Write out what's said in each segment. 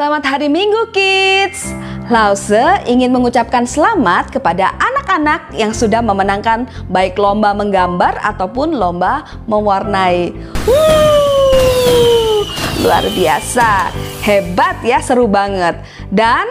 Selamat Hari Minggu Kids. Lause ingin mengucapkan selamat kepada anak-anak yang sudah memenangkan baik lomba menggambar ataupun lomba mewarnai. Luar biasa, hebat ya, seru banget. Dan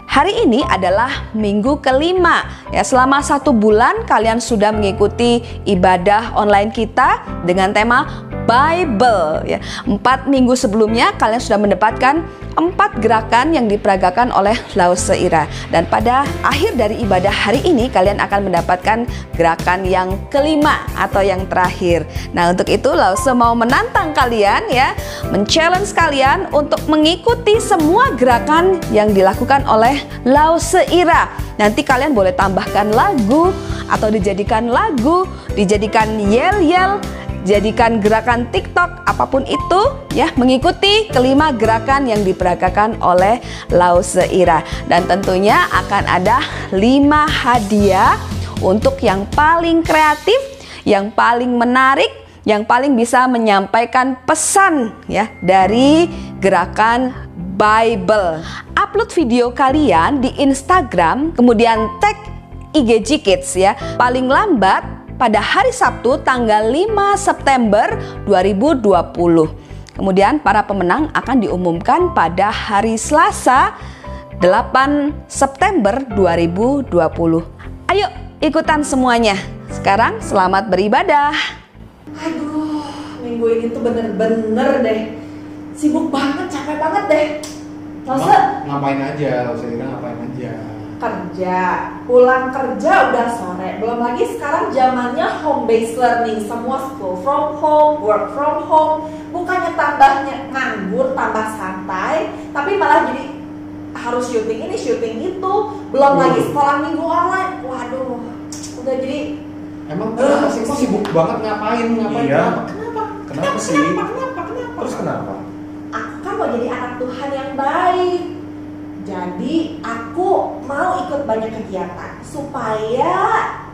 hari ini adalah minggu kelima ya. Selama 1 bulan kalian sudah mengikuti ibadah online kita dengan tema Bible ya. 4 minggu sebelumnya kalian sudah mendapatkan 4 gerakan yang diperagakan oleh Lause Ira. Dan pada akhir dari ibadah hari ini kalian akan mendapatkan gerakan yang kelima atau yang terakhir. Nah, untuk itu Lause mau menantang kalian ya, men-challenge kalian untuk mengikuti semua gerakan yang dilakukan oleh Lause Ira. Nanti kalian boleh tambahkan lagu atau dijadikan lagu, dijadikan yel-yel, jadikan gerakan TikTok, apapun itu ya, mengikuti kelima gerakan yang diperagakan oleh Lause Ira. Dan tentunya akan ada 5 hadiah untuk yang paling kreatif, yang paling menarik, yang paling bisa menyampaikan pesan ya dari gerakan Bible. Upload video kalian di Instagram, kemudian tag IGG Kids ya, paling lambat pada hari Sabtu tanggal 5 September 2020. Kemudian para pemenang akan diumumkan pada hari Selasa 8 September 2020. Ayo ikutan semuanya. Sekarang selamat beribadah. Aduh, minggu ini tuh bener-bener deh sibuk banget, capek banget deh. Lause ngapain aja? Lause Ira ngapain aja? Kerja, pulang kerja udah sore. Belum lagi sekarang zamannya home based learning, semua school from home, work from home. Bukannya tambahnya nganggur, tambah santai, tapi malah jadi harus syuting ini, syuting itu. Belum lagi sekolah minggu online. Waduh, udah jadi. Emang kenapa sih kok sibuk banget ngapain? Iya. Kenapa sih? Kenapa? Terus kenapa? Aku kan mau jadi anak Tuhan yang baik. Jadi aku mau ikut banyak kegiatan supaya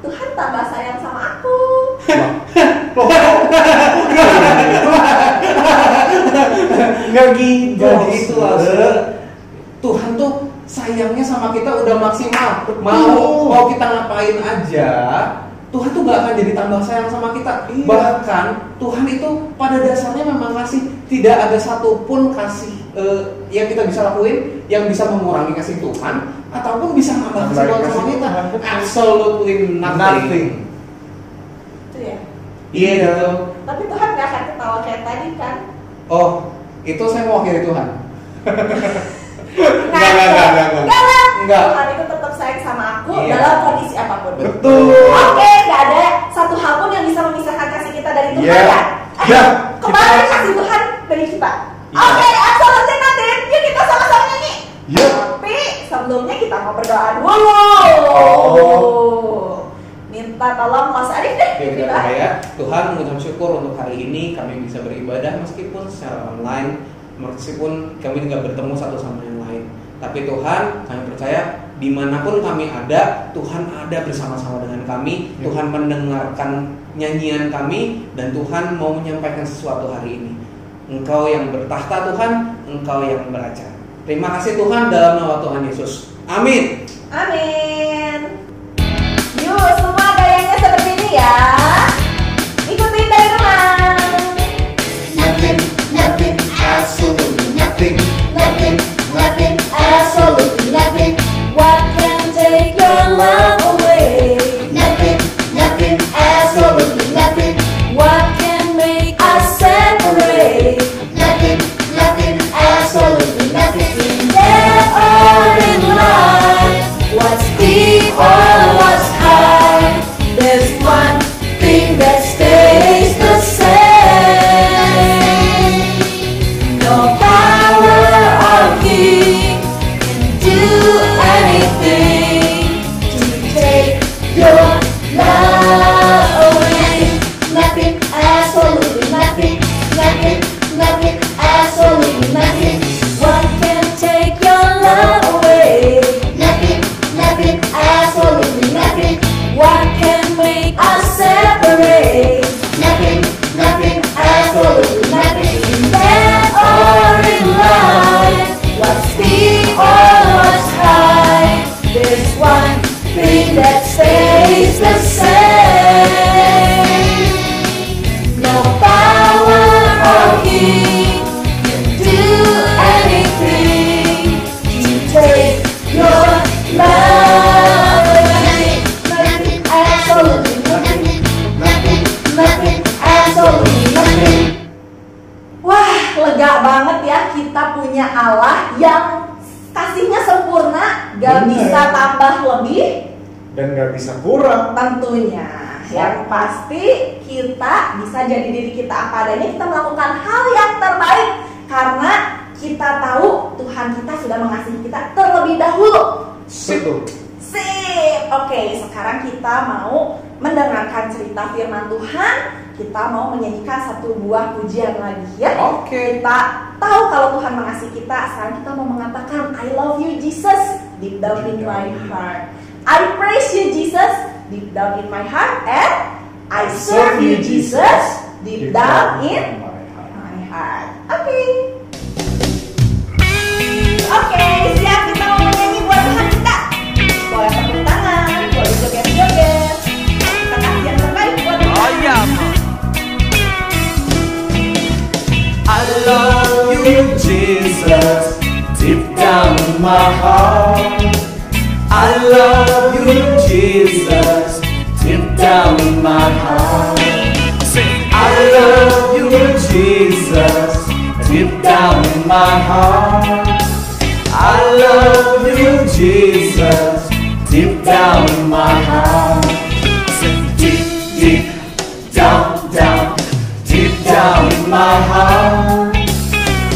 Tuhan tambah sayang sama aku. Gak gitu Lause. Tuhan tuh sayangnya sama kita udah maksimal. Mau kita ngapain aja, Tuhan tuh gak akan jadi tambah sayang sama kita. Bahkan Tuhan itu pada dasarnya memang kasih. Tidak ada satupun kasih yang kita bisa lakuin yang bisa mengurangi kasih Tuhan ataupun bisa nambah kasih Tuhan sama kita. Absolutely nothing. Itu ya. Iya gitu. Tapi Tuhan gak akan ketawa kayak tadi kan? Oh, itu saya mewakili Tuhan. Enggak. Tuhan itu tetap sayang sama aku dalam kondisi apapun. Betul. Oke, gak ada satu hal pun yang bisa memisahkan kasih kita dari Tuhan ya? Kemarin kasih Tuhan dari kita. Oke, absolutely nothing. Yuk kita sama-sama nyanyi. Tapi sebelumnya kita mau berdoa dulu. Minta tolong Mas Arif deh. Kita berdoa. Tuhan, mengucap syukur untuk hari ini kami bisa beribadah meskipun secara online, meskipun kami tidak bertemu satu sama yang lain. Tapi Tuhan, kami percaya dimanapun kami ada, Tuhan ada bersama-sama dengan kami. Tuhan mendengarkan nyanyian kami dan Tuhan mau menyampaikan sesuatu hari ini. Engkau yang bertahta Tuhan, Engkau yang beracara. Terima kasih Tuhan, dalam nama Tuhan Yesus. Amin. Amin. Yuk semua gayanya seperti ini ya. Ikutin dari rumah. Nothing, absolutely nothing, absolutely nothing. What can take your love away? Nothing, absolutely nothing. What can make us separate? Nothing, absolutely nothing. In death or in life, what's deep or what's high? There's one yang kasihnya sempurna, gak Bener. bisa tambah lebih, Dan nggak bisa kurang. tentunya. Yang pasti kita bisa jadi diri kita apa adanya, kita melakukan hal yang terbaik karena kita tahu Tuhan kita sudah mengasihi kita terlebih dahulu. Betul. Sip. Oke, sekarang kita mau mendengarkan cerita firman Tuhan. Kita mau menyanyikan satu buah pujian lagi ya. Oke. Kita tahu kalau Tuhan mengasihi kita. Sekarang kita mau mengatakan I love you Jesus deep down in my heart. I praise you Jesus deep down in my heart, and I serve you Jesus deep down in my heart. Oke. Oke, siap, kita mau menyanyi buat Tuhan kita. Boleh tepuk tangan, boleh joget-joget. Kita kasih yang terbaik buat Tuhan. Oh yeah, I love you, Jesus, deep down in my heart. I love you, Jesus, deep down in my heart. Sing, I love you, Jesus, deep down in my heart. I love you, Jesus, deep down in my heart. Sing, deep, deep, down, down, deep down in my heart.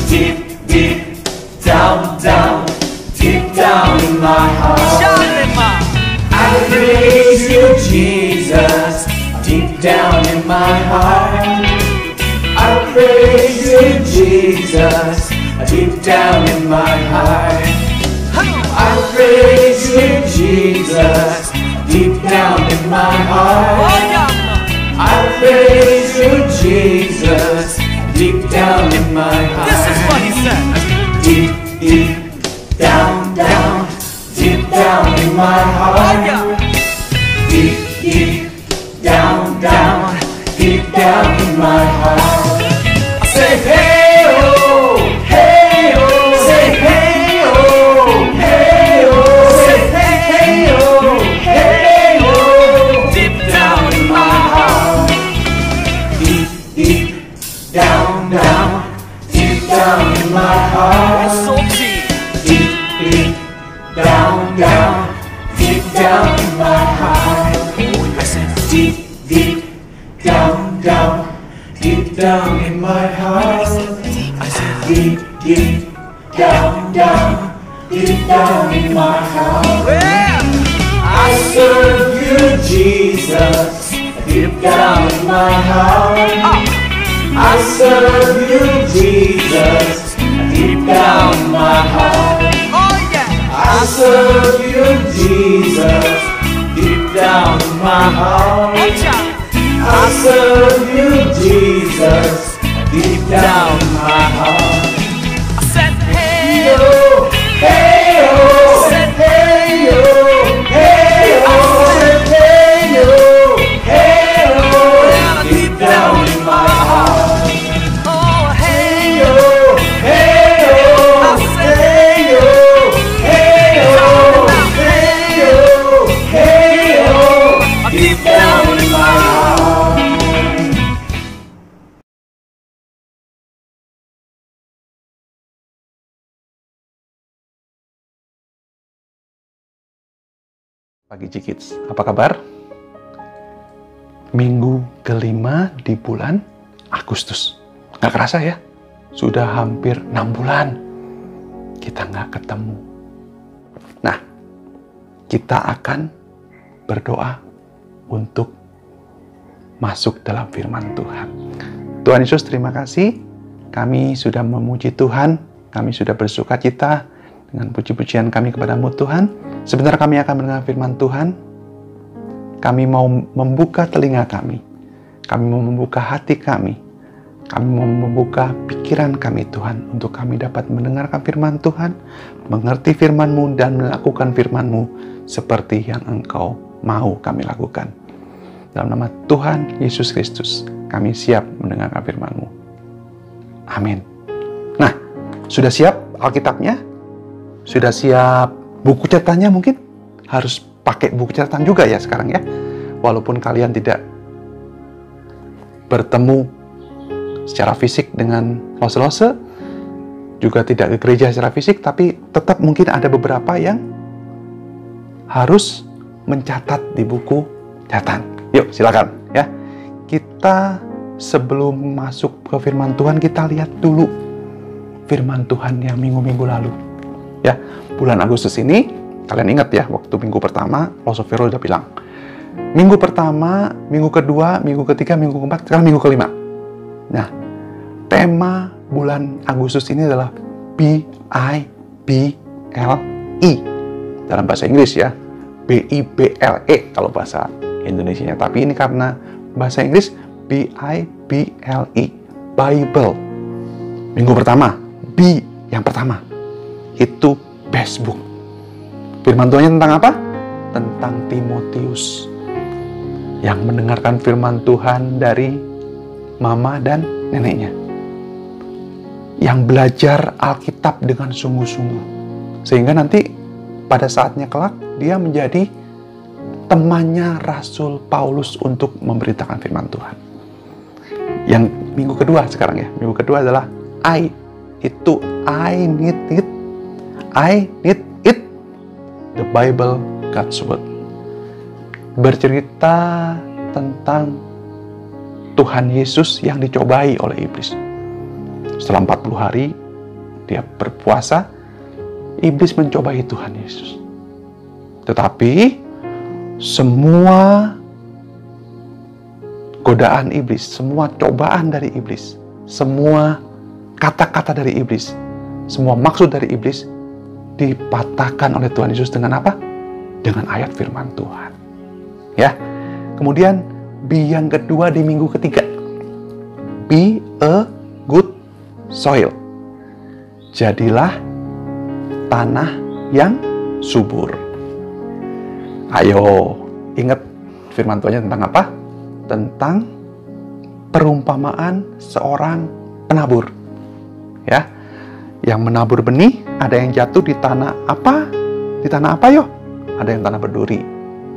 Deep, deep, down, down, deep down in my heart. I praise you, Jesus, deep down in my heart. I praise you, Jesus, deep down in my heart. I praise you, Jesus, deep down in my heart. I praise you, Jesus, deep down in my heart. This is what he said. Deep, deep, down, down, deep down in my heart. Deep, deep, down, down, deep down in my heart. I say hey oh, hey oh, say hey oh, hey oh, say hey oh, hey oh, deep down in my heart. Deep, deep, down, down, deep down in my heart. So deep, deep, deep, down, down, deep down in my heart. I said deep, deep, down, down, deep down in my heart. I said deep, deep, down, down, deep down in my heart. I serve you, Jesus, deep down in my heart. I serve you, Jesus, deep down in my heart. I serve you, Jesus, deep down in my heart. I serve you, Jesus, deep down in my heart. I said, hey oh, hey oh, said, hey oh, hey oh, said, hey oh, hey oh, deep down in my heart. Oh, hey oh, hey oh, hey oh, hey oh, hey oh, hey oh, deep down in my heart. Pagi Cikids, apa kabar? Minggu kelima di bulan Agustus. Nggak kerasa ya? Sudah hampir 6 bulan kita nggak ketemu. Nah, kita akan berdoa untuk masuk dalam firman Tuhan. Tuhan Yesus, terima kasih. Kami sudah memuji Tuhan. Kami sudah bersuka cita dengan puji-pujian kami kepadamu Tuhan. Sebentar kami akan mendengar firman Tuhan. Kami mau membuka telinga kami. Kami mau membuka hati kami. Kami mau membuka pikiran kami Tuhan. Untuk kami dapat mendengarkan firman Tuhan. Mengerti firman-Mu dan melakukan firman-Mu seperti yang Engkau mau kami lakukan. Dalam nama Tuhan Yesus Kristus, kami siap mendengarkan firman-Mu. Amin. Nah, sudah siap Alkitabnya? Sudah siap buku catatannya? Mungkin harus pakai buku catatan juga ya sekarang ya. Walaupun kalian tidak bertemu secara fisik dengan lose-lose, juga tidak ke gereja secara fisik, tapi tetap mungkin ada beberapa yang harus mencatat di buku catatan. Yuk, silakan ya. Kita sebelum masuk ke firman Tuhan, kita lihat dulu firman Tuhan yang minggu-minggu lalu. Ya, bulan Agustus ini, kalian ingat ya, waktu minggu pertama, Loso Vero udah bilang, minggu pertama, minggu kedua, minggu ketiga, minggu keempat, sekarang minggu kelima. Nah, tema bulan Agustus ini adalah B-I-B-L-E. Dalam bahasa Inggris ya, B-I-B-L-E kalau bahasa Indonesianya. Tapi ini karena bahasa Inggris, B-I-B-L-E, Bible. Minggu pertama, B yang pertama, itu best book. Firman Tuhannya tentang apa? Tentang Timotius yang mendengarkan firman Tuhan dari mama dan neneknya, yang belajar Alkitab dengan sungguh-sungguh, sehingga nanti pada saatnya kelak dia menjadi temannya Rasul Paulus untuk memberitakan firman Tuhan. Yang minggu kedua sekarang ya, minggu kedua adalah I need it, the Bible, God's Word. Bercerita tentang Tuhan Yesus yang dicobai oleh iblis. Setelah 40 hari dia berpuasa, iblis mencobai Tuhan Yesus. Tetapi semua godaan iblis, semua cobaan dari iblis, semua kata-kata dari iblis, semua maksud dari iblis dipatahkan oleh Tuhan Yesus dengan apa? Dengan ayat firman Tuhan. Ya. Kemudian B yang kedua di minggu ketiga. Be a good soil. Jadilah tanah yang subur. Ayo, ingat firman Tuhannya tentang apa? Tentang perumpamaan seorang penabur. Ya. Yang menabur benih, ada yang jatuh di tanah apa? Di tanah apa yo? Ada yang tanah berduri,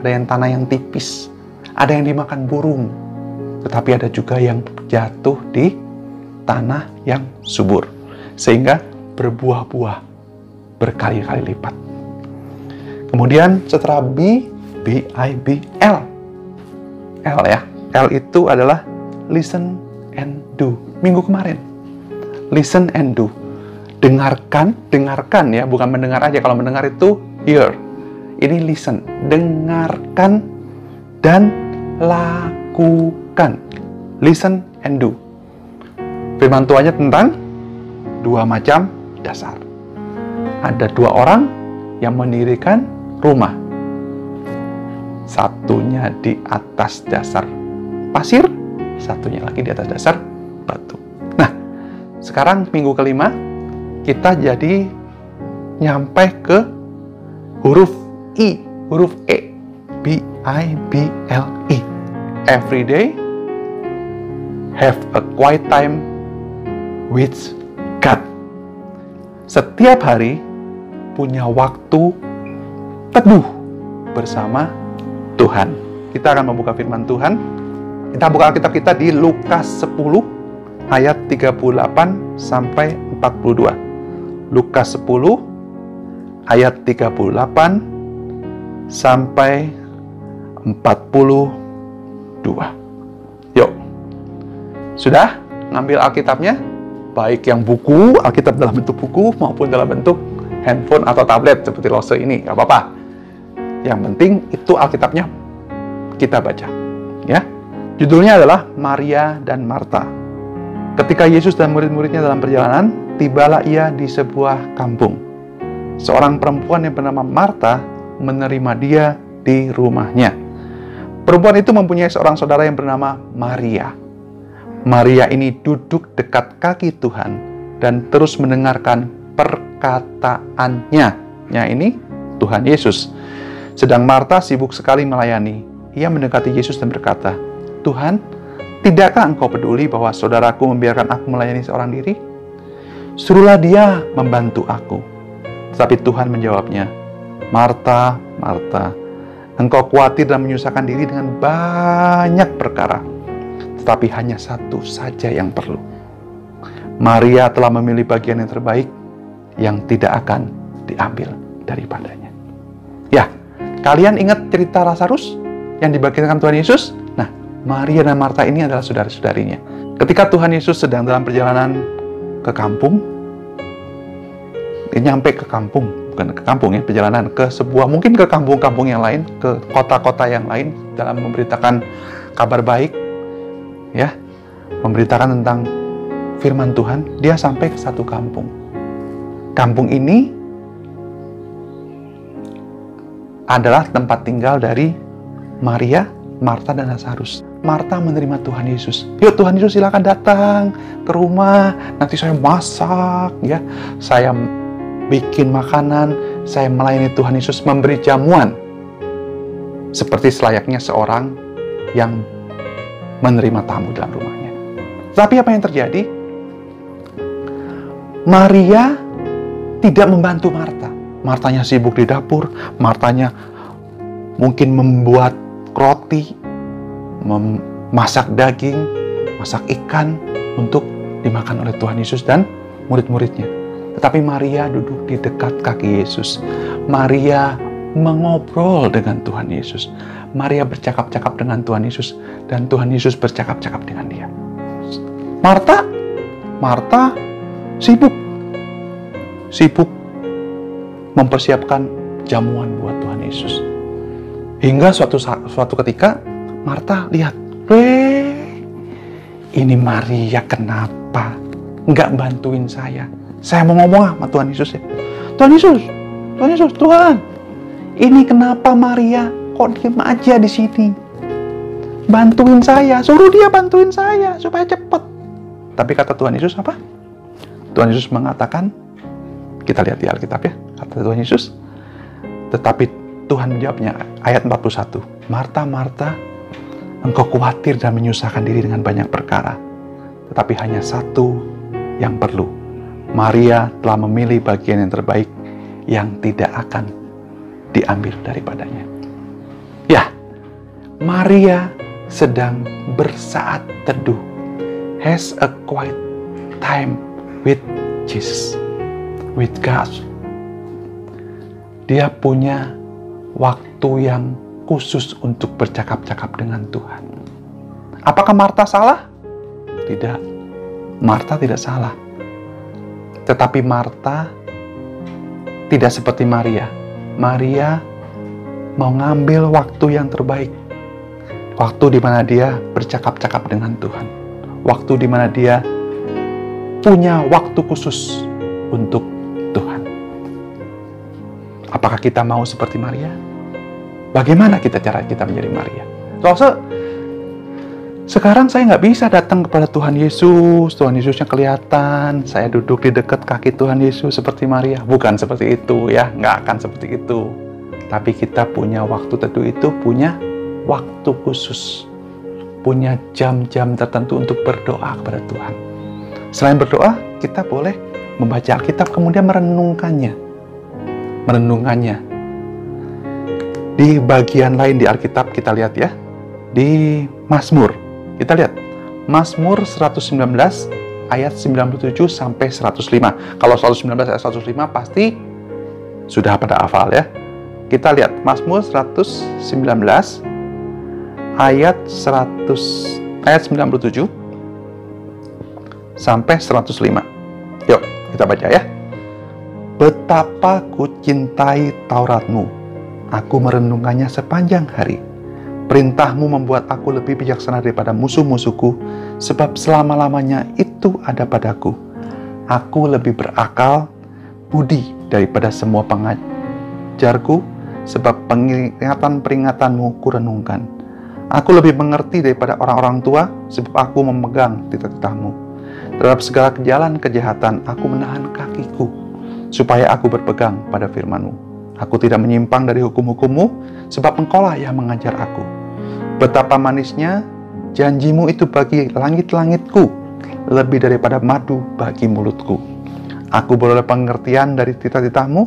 ada yang tanah yang tipis, ada yang dimakan burung. Tetapi ada juga yang jatuh di tanah yang subur, sehingga berbuah-buah berkali-kali lipat. Kemudian setelah B, B-I-B-L. L ya. L itu adalah listen and do. Minggu kemarin. Listen and do. Dengarkan ya, bukan mendengar aja. Kalau mendengar itu hear. Ini listen, dengarkan dan lakukan. Listen and do. Firman Tuhannya tentang dua macam dasar. Ada dua orang yang mendirikan rumah. Satunya di atas dasar pasir, satunya lagi di atas dasar batu. Nah, sekarang minggu kelima, kita jadi nyampe ke huruf I, huruf E. B-I-B-L-E. Every day, have a quiet time with God. Setiap hari punya waktu teduh bersama Tuhan. Kita akan membuka firman Tuhan. Kita buka Alkitab kita di Lukas 10 ayat 38 sampai 42. Lukas 10 ayat 38 sampai 42. Yuk. Sudah ngambil Alkitabnya? Baik yang buku, Alkitab dalam bentuk buku maupun dalam bentuk handphone atau tablet seperti Lose ini, nggak apa-apa. Yang penting itu Alkitabnya kita baca, ya. Judulnya adalah Maria dan Marta. Ketika Yesus dan murid-muridnya dalam perjalanan, tibalah ia di sebuah kampung. Seorang perempuan yang bernama Marta menerima dia di rumahnya. Perempuan itu mempunyai seorang saudara yang bernama Maria. Maria ini duduk dekat kaki Tuhan dan terus mendengarkan perkataannya. Ya, ini Tuhan Yesus. Sedang Marta sibuk sekali melayani. Ia mendekati Yesus dan berkata, "Tuhan, tidakkah engkau peduli bahwa saudaraku membiarkan aku melayani seorang diri? Suruhlah dia membantu aku." Tetapi Tuhan menjawabnya, "Marta, Marta, engkau khawatir dan menyusahkan diri dengan banyak perkara, tetapi hanya satu saja yang perlu. Maria telah memilih bagian yang terbaik yang tidak akan diambil daripadanya. Ya, kalian ingat cerita Lazarus yang dibangkitkan Tuhan Yesus? Nah, Maria dan Marta ini adalah saudara-saudarinya. Ketika Tuhan Yesus sedang dalam perjalanan ke kampung, dia nyampe ke kampung, bukan ke kampung ya, perjalanan ke sebuah, mungkin ke kampung-kampung yang lain, ke kota-kota yang lain, dalam memberitakan kabar baik, ya, memberitakan tentang firman Tuhan. Dia sampai ke satu kampung. Kampung ini adalah tempat tinggal dari Maria, Marta, dan Lazarus. Marta menerima Tuhan Yesus. Yuk Tuhan Yesus silakan datang ke rumah. Nanti saya masak, ya. Saya bikin makanan. Saya melayani Tuhan Yesus, memberi jamuan. Seperti selayaknya seorang yang menerima tamu dalam rumahnya. Tapi apa yang terjadi? Maria tidak membantu Marta. Martanya sibuk di dapur. Martanya mungkin membuat roti, memasak daging, masak ikan untuk dimakan oleh Tuhan Yesus dan murid-muridnya. Tetapi Maria duduk di dekat kaki Yesus. Maria mengobrol dengan Tuhan Yesus. Maria bercakap-cakap dengan Tuhan Yesus, dan Tuhan Yesus bercakap-cakap dengan dia. Marta sibuk mempersiapkan jamuan buat Tuhan Yesus. Hingga suatu ketika Marta lihat, ini Maria kenapa nggak bantuin saya? Saya mau ngomong sama Tuhan Yesus ya. Tuhan Yesus, Tuhan, ini kenapa Maria kok diem aja di sini? Bantuin saya, suruh dia bantuin saya supaya cepat. Tapi kata Tuhan Yesus apa? Tuhan Yesus mengatakan, kita lihat di Alkitab ya, kata Tuhan Yesus, tetapi Tuhan menjawabnya, ayat 41, Marta, Marta, engkau khawatir dan menyusahkan diri dengan banyak perkara, tetapi hanya satu yang perlu. Maria telah memilih bagian yang terbaik yang tidak akan diambil daripadanya. Ya, Maria sedang bersaat teduh, has a quiet time with Jesus, with God. Dia punya waktu yang khusus untuk bercakap-cakap dengan Tuhan. Apakah Marta salah? Tidak. Marta tidak salah. Tetapi Marta tidak seperti Maria. Maria mau ngambil waktu yang terbaik. Waktu di mana dia bercakap-cakap dengan Tuhan. Waktu di mana dia punya waktu khusus untuk Tuhan. Apakah kita mau seperti Maria? Bagaimana cara kita menjadi Maria? Soalnya sekarang saya nggak bisa datang kepada Tuhan Yesus yang kelihatan. Saya duduk di dekat kaki Tuhan Yesus seperti Maria. Bukan seperti itu ya, nggak akan seperti itu. Tapi kita punya waktu teduh itu, punya waktu khusus. Punya jam-jam tertentu untuk berdoa kepada Tuhan. Selain berdoa, kita boleh membaca Alkitab, kemudian merenungkannya. Di bagian lain di Alkitab kita lihat ya, di Mazmur. Kita lihat, Mazmur 119 ayat 97 sampai 105. Kalau 119 ayat 105 pasti sudah pada hafal ya. Kita lihat Mazmur 119 ayat 97 sampai 105. Yuk, kita baca ya. Betapa ku cintai Tauratmu, aku merenungkannya sepanjang hari. Perintahmu membuat aku lebih bijaksana daripada musuh-musuhku, sebab selama-lamanya itu ada padaku. Aku lebih berakal budi daripada semua pengajarku, sebab peringatan-peringatanmu kurenungkan. Aku lebih mengerti daripada orang-orang tua, sebab aku memegang titah-titahmu. Terhadap segala jalan kejahatan, aku menahan kakiku, supaya aku berpegang pada firman-Mu. Aku tidak menyimpang dari hukum-hukum-Mu, sebab Engkaulah yang mengajar aku. Betapa manisnya janji-Mu itu bagi langit-langitku, lebih daripada madu bagi mulutku. Aku beroleh pengertian dari titah-titah-Mu,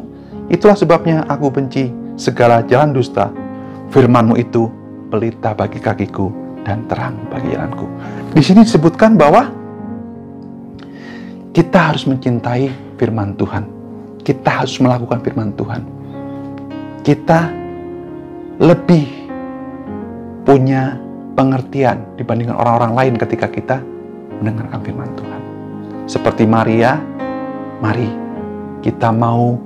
itulah sebabnya aku benci segala jalan dusta. Firman-Mu itu pelita bagi kakiku dan terang bagi jalanku. Di sini disebutkan bahwa Kita harus mencintai firman Tuhan. Kita harus melakukan firman Tuhan. Kita lebih punya pengertian dibandingkan orang-orang lain ketika kita mendengarkan firman Tuhan. Seperti Maria, mari kita mau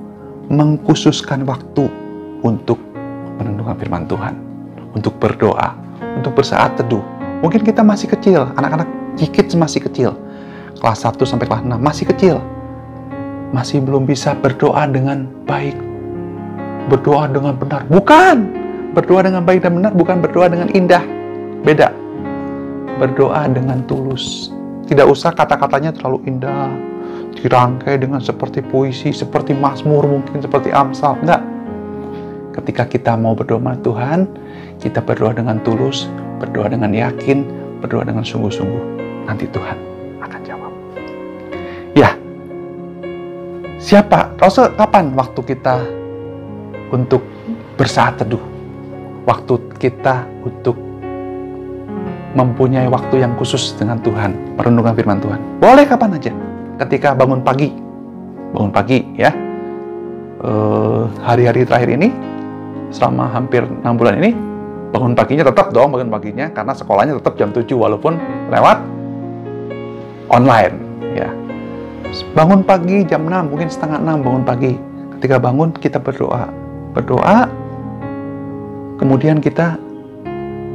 mengkhususkan waktu untuk menentukan firman Tuhan, untuk berdoa, untuk bersaat teduh. Mungkin kita masih kecil, anak-anak Jikits masih kecil, kelas 1 sampai kelas 6 masih kecil, masih belum bisa berdoa dengan baik, berdoa dengan benar. Bukan berdoa dengan baik dan benar, bukan berdoa dengan indah, beda. Berdoa dengan tulus. Tidak usah kata-katanya terlalu indah, dirangkai dengan seperti puisi, seperti Mazmur, mungkin seperti Amsal. Enggak. Ketika kita mau berdoa sama Tuhan, kita berdoa dengan tulus, berdoa dengan yakin, berdoa dengan sungguh-sungguh. Nanti Tuhan akan jawab. Ya, siapa? Kapan waktu kita untuk bersaat teduh? Waktu kita untuk mempunyai waktu yang khusus dengan Tuhan, merenungkan firman Tuhan. Boleh kapan aja. Ketika bangun pagi ya. Hari-hari terakhir ini, selama hampir 6 bulan ini, bangun paginya tetap dong, karena sekolahnya tetap jam 7 walaupun lewat online ya. Bangun pagi jam 6, mungkin setengah 6 bangun pagi. Ketika bangun kita berdoa, kemudian kita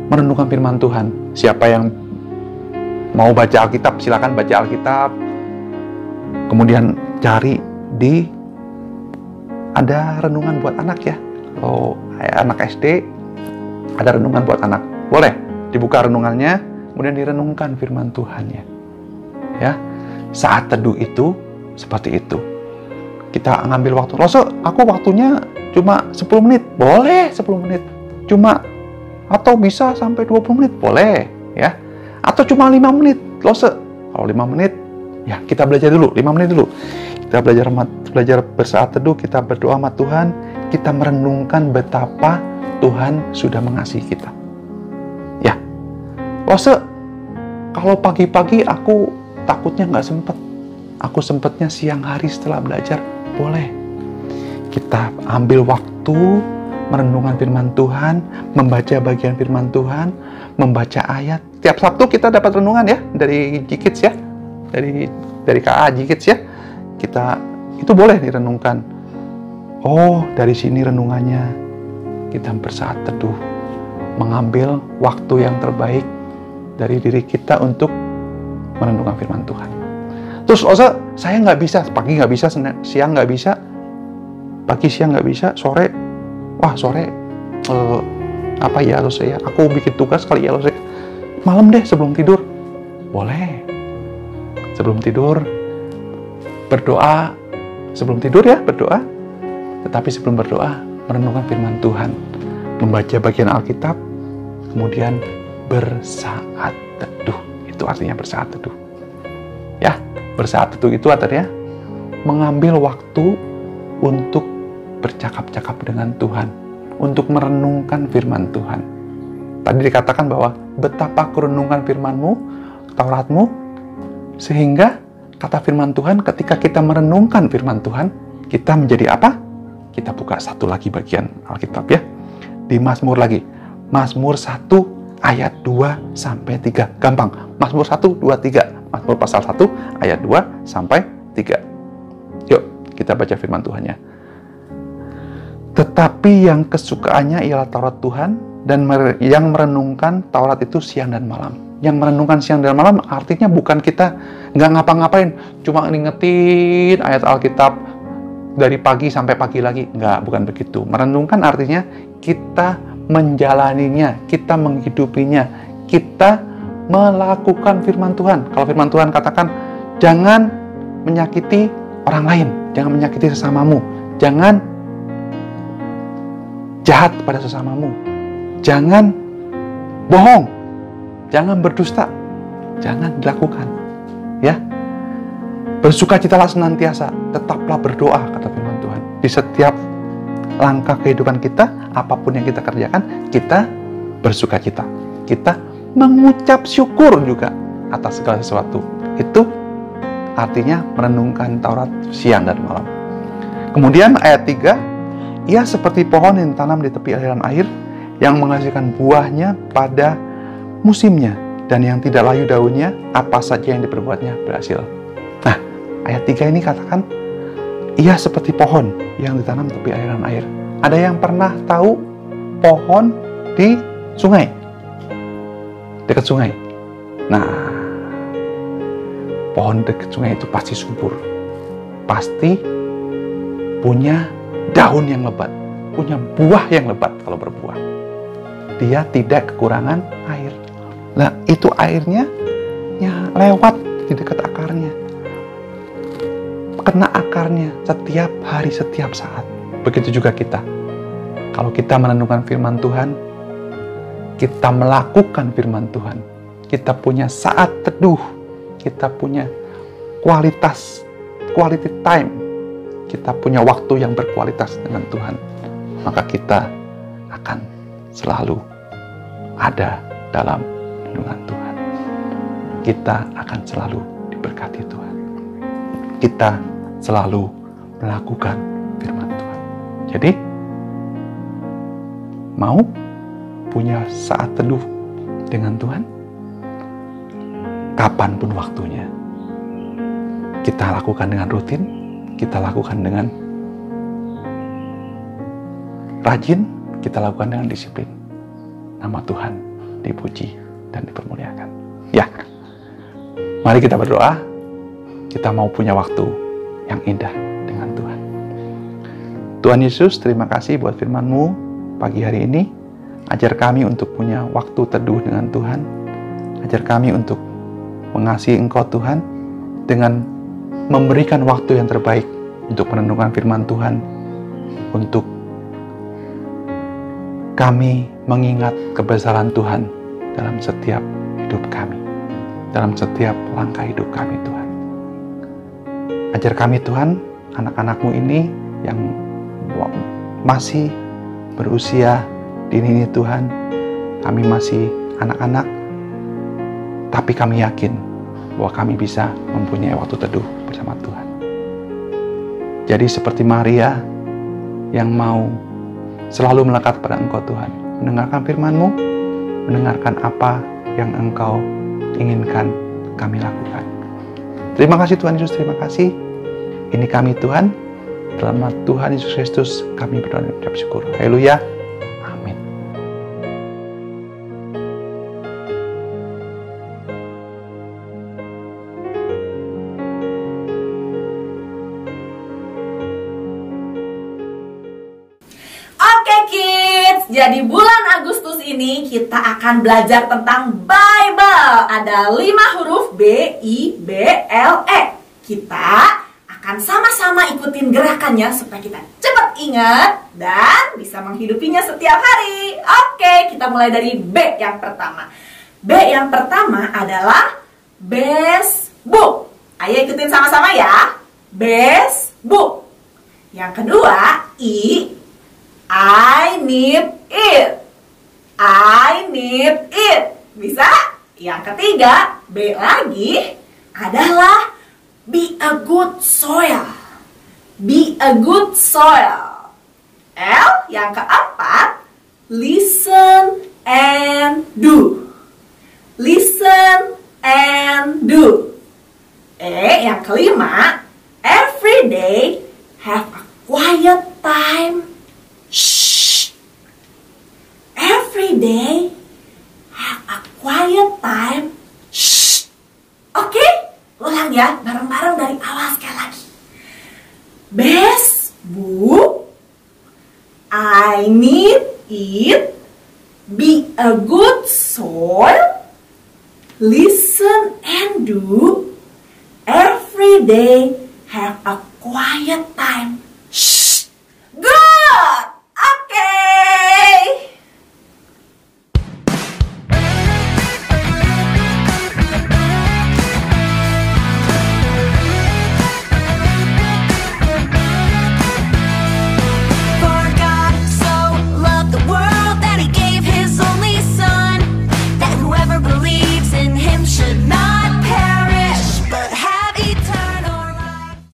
merenungkan firman Tuhan. Siapa yang mau baca Alkitab, silakan baca Alkitab. Kemudian cari ada renungan buat anak ya. Kalau anak SD ada renungan buat anak, boleh dibuka renungannya, kemudian direnungkan firman Tuhannya. Ya, saat teduh itu seperti itu. Kita ngambil waktu. Aku waktunya cuma 10 menit. Boleh 10 menit. Atau bisa sampai 20 menit. Boleh ya. Atau cuma 5 menit. Kalau 5 menit, ya kita belajar dulu. 5 menit dulu. Kita belajar bersaat teduh, kita berdoa sama Tuhan, kita merenungkan betapa Tuhan sudah mengasihi kita. Ya. Kalau pagi-pagi aku takutnya nggak sempet. Aku sempetnya siang hari setelah belajar. Boleh. Kita ambil waktu merenungkan firman Tuhan, membaca bagian firman Tuhan, membaca ayat. Tiap Sabtu kita dapat renungan ya dari Jikits ya, dari KA Jikits ya. Itu boleh direnungkan. Oh, dari sini renungannya. Kita bersaat teduh, mengambil waktu yang terbaik dari diri kita untuk merenungkan firman Tuhan. Terus saya nggak bisa, pagi nggak bisa, siang nggak bisa, pagi siang nggak bisa, sore, aku bikin tugas kali ya, malam deh sebelum tidur, boleh, sebelum tidur berdoa, sebelum tidur ya berdoa, tetapi sebelum berdoa merenungkan firman Tuhan, membaca bagian Alkitab, kemudian bersaat teduh. Itu artinya bersaat teduh. Ya, bersaat teduh itu artinya mengambil waktu untuk bercakap-cakap dengan Tuhan, untuk merenungkan firman Tuhan. Tadi dikatakan bahwa betapa kurenungkan firman-Mu, Taurat-Mu, sehingga kata firman Tuhan, ketika kita merenungkan firman Tuhan, kita menjadi apa? Kita buka satu lagi bagian Alkitab ya. Di Mazmur lagi. Mazmur 1 ayat 2 sampai 3. Gampang. Mazmur 1, 2, 3. Mazmur pasal 1 ayat 2 sampai 3. Yuk, kita baca firman Tuhannya. Tetapi yang kesukaannya ialah Taurat Tuhan, dan yang merenungkan Taurat itu siang dan malam. Yang merenungkan siang dan malam artinya bukan kita nggak ngapa-ngapain, cuma ngingetin ayat Alkitab dari pagi sampai pagi lagi. Nggak, bukan begitu. Merenungkan artinya kita menjalaninya, kita menghidupinya, kita melakukan firman Tuhan. Kalau firman Tuhan katakan, jangan menyakiti orang lain, jangan menyakiti sesamamu, jangan jahat pada sesamamu, jangan bohong, jangan berdusta, jangan dilakukan. Ya, bersukacitalah senantiasa, tetaplah berdoa, kata firman Tuhan. Di setiap langkah kehidupan kita, apapun yang kita kerjakan, kita bersukacita. Kita mengucap syukur juga atas segala sesuatu. Itu artinya merenungkan Taurat siang dan malam. Kemudian ayat 3, ia seperti pohon yang ditanam di tepi aliran air, yang menghasilkan buahnya pada musimnya, dan yang tidak layu daunnya, apa saja yang diperbuatnya berhasil. Nah, ayat 3 ini katakan, ia seperti pohon yang ditanam tepi aliran air. Ada yang pernah tahu pohon di sungai? Dekat sungai. Nah, pohon dekat sungai itu pasti subur. Pasti punya daun yang lebat, punya buah yang lebat kalau berbuah. Dia tidak kekurangan air. Nah, itu airnya ya lewat di dekat akarnya. Kena akarnya setiap hari, setiap saat. Begitu juga kita. Kalau kita merenungkan firman Tuhan, kita melakukan firman Tuhan, kita punya saat teduh, kita punya quality time, kita punya waktu yang berkualitas dengan Tuhan, maka kita akan selalu ada dalam lindungan Tuhan. Kita akan selalu diberkati Tuhan. Kita selalu melakukan firman Tuhan. Jadi, mau punya saat teduh dengan Tuhan? Kapanpun waktunya. Kita lakukan dengan rutin, kita lakukan dengan rajin, kita lakukan dengan disiplin. Nama Tuhan dipuji dan dipermuliakan. Ya, mari kita berdoa. Kita mau punya waktu yang indah dengan Tuhan. Tuhan Yesus, terima kasih buat firman-Mu pagi hari ini. Ajar kami untuk punya waktu teduh dengan Tuhan. Ajar kami untuk mengasihi Engkau Tuhan dengan memberikan waktu yang terbaik untuk merenungkan firman Tuhan, untuk kami mengingat kebesaran Tuhan dalam setiap hidup kami, dalam setiap langkah hidup kami Tuhan. Ajar kami Tuhan, anak-anak-Mu ini yang masih berusia dini ini Tuhan, kami masih anak-anak, tapi kami yakin bahwa kami bisa mempunyai waktu teduh bersama Tuhan. Jadi seperti Maria yang mau selalu melekat pada Engkau Tuhan, mendengarkan firman-Mu, mendengarkan apa yang Engkau inginkan kami lakukan. Terima kasih Tuhan Yesus, terima kasih. Ini kami Tuhan, dalam nama Tuhan Yesus Kristus kami berdoa dan mengucap syukur. Haleluya. Amin. Oke kids, jadi bulan Agustus ini kita akan belajar tentang Bible. Ada 5 huruf B, I, B, L, E. Kita akan sama-sama ikutin gerakannya supaya kita cepat ingat dan bisa menghidupinya setiap hari. Oke, kita mulai dari B yang pertama. B yang pertama adalah best book. Ayo ikutin sama-sama ya. Best book. Yang kedua, I need it. I need it. Bisa? Yang ketiga, B lagi adalah be a good soil. Be a good soil. L yang keempat, listen and do. Listen and do. E yang kelima, every day have a quiet time. Shh. Every day have a quiet time. Shh. Oke? Ulang ya, bareng-bareng dari awal sekali lagi. Best book, I need it, be a good soil, listen and do, every day have a quiet